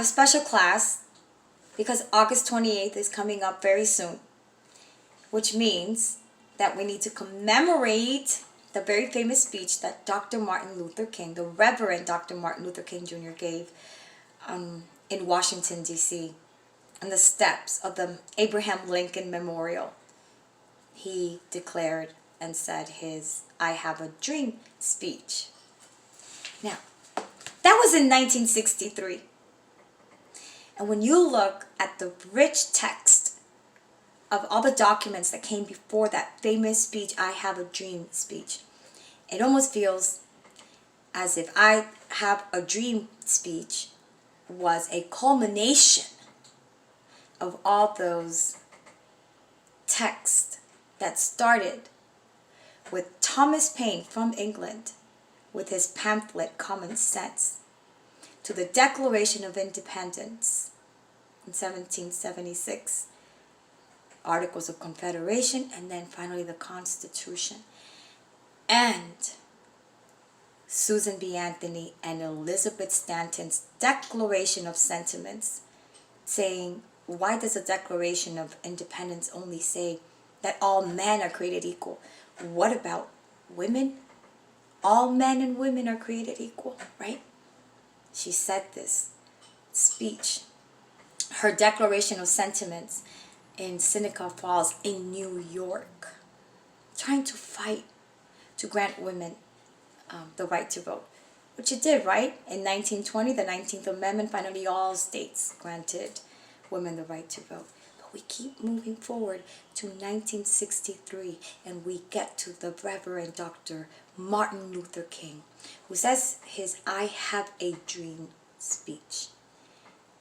a special class because August 28th is coming up very soon, which means that we need to commemorate the very famous speech that Dr. Martin Luther King, the Reverend Dr. Martin Luther King Jr. gave in Washington, D.C., on the steps of the Abraham Lincoln Memorial. He declared and said his "I Have a Dream" speech. Now, that was in 1963. And when you look at the rich text of all the documents that came before that famous speech, "I Have a Dream" speech, it almost feels as if "I Have a Dream" speech was a culmination of all those texts that started with Thomas Paine from England with his pamphlet Common Sense, to the Declaration of Independence in 1776, Articles of Confederation, and then finally the Constitution. And Susan B. Anthony and Elizabeth Stanton's Declaration of Sentiments, saying, why does the Declaration of Independence only say that all men are created equal? What about women? All men and women are created equal, right? She said this speech, her Declaration of Sentiments, in Seneca Falls in New York, trying to fight to grant women the right to vote, which it did, right? In 1920, the 19th Amendment, finally all states granted women the right to vote. But we keep moving forward to 1963, and we get to the Reverend Dr. Martin Luther King, who says his "I Have a Dream" speech.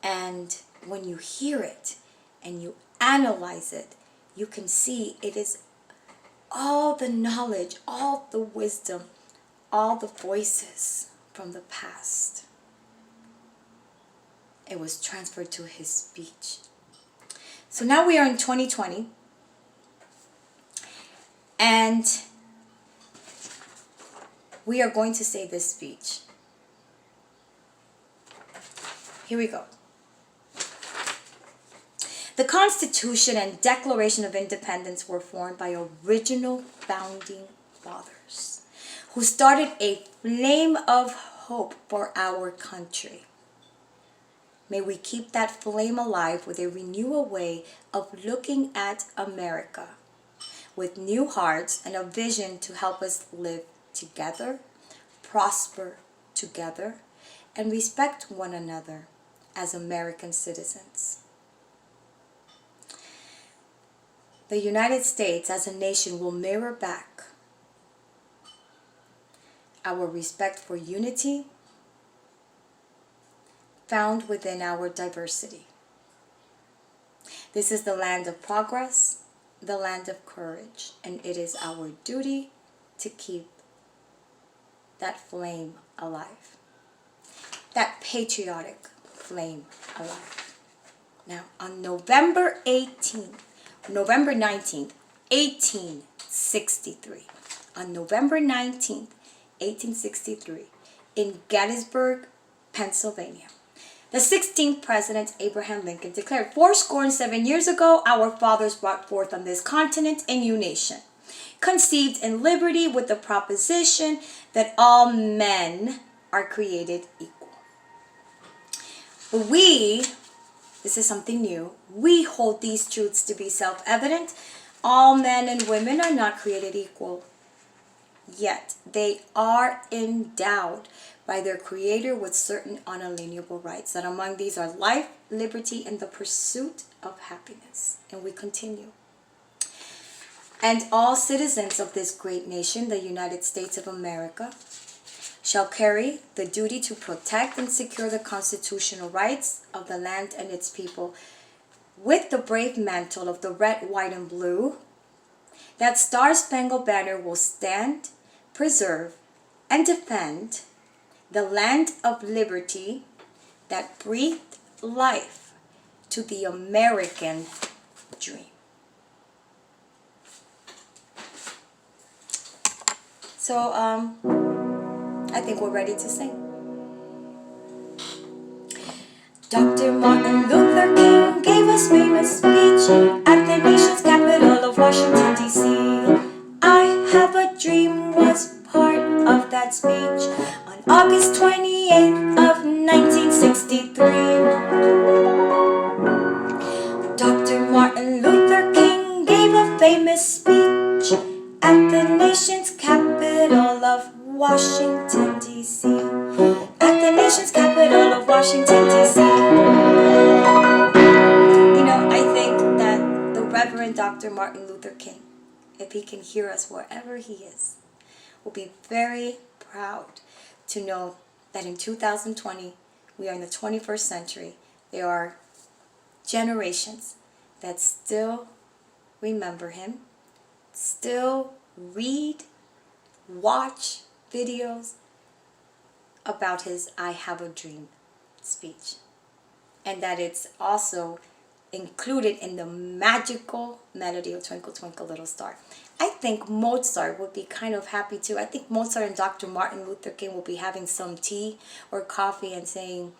And when you hear it and you analyze it, you can see it is all the knowledge, all the wisdom, all the voices from the past. It was transferred to his speech. So now we are in 2020, and we are going to say this speech. Here we go. The Constitution and Declaration of Independence were formed by original founding fathers who started a flame of hope for our country. May we keep that flame alive with a renewal way of looking at America, with new hearts and a vision to help us live together, prosper together, and respect one another as American citizens. The United States as a nation will mirror back our respect for unity found within our diversity. This is the land of progress, the land of courage, and it is our duty to keep that flame alive, that patriotic flame alive. Now, on November 19th, 1863, on November 19th, 1863, in Gettysburg, Pennsylvania, the 16th President Abraham Lincoln declared, 77 years ago, our fathers brought forth on this continent a new nation, conceived in liberty with the proposition that all men are created equal. But this is something new, we hold these truths to be self-evident. All men and women are not created equal, yet they are endowed by their Creator with certain unalienable rights, that among these are life, liberty, and the pursuit of happiness. And we continue. And all citizens of this great nation, the United States of America, shall carry the duty to protect and secure the constitutional rights of the land and its people with the brave mantle of the red, white, and blue. That star-spangled banner will stand, preserve, and defend the land of liberty that breathed life to the American dream. So, I think we're ready to sing. Dr. Martin Luther King gave his famous speech at the nation's capital of Washington, D.C. I Have a Dream was part of that speech on August 28th of 1963. Dr. Martin Luther King gave a famous speech at the nation's capital of Washington, D.C. At the nation's capital of Washington, D.C. I think that the Reverend Dr. Martin Luther King, if he can hear us wherever he is, will be very proud to know that in 2020, we are in the 21st century. There are generations that still remember him, still read, watch videos about his I Have a Dream speech. And that it's also included in the magical melody of Twinkle Twinkle Little Star. I think Mozart would be kind of happy too. I think Mozart and Dr. Martin Luther King will be having some tea or coffee and saying,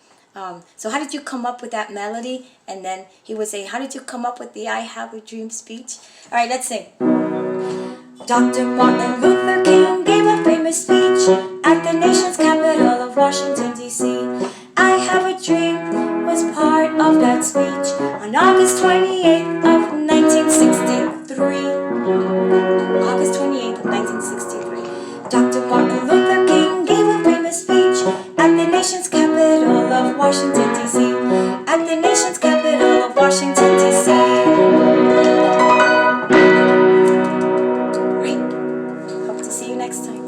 so how did you come up with that melody? And then he would say, how did you come up with the I Have a Dream speech? All right, let's sing. Dr. Martin Luther King gave a famous speech at the nation's capital of Washington, D.C. I Have a Dream was part of that speech on August 28th of 1963. August 28th of 1963. Dr. Martin Luther King gave a famous speech at the nation's capital of Washington, D.C. At the nation's capital of Washington, D.C. Great. Hope to see you next time.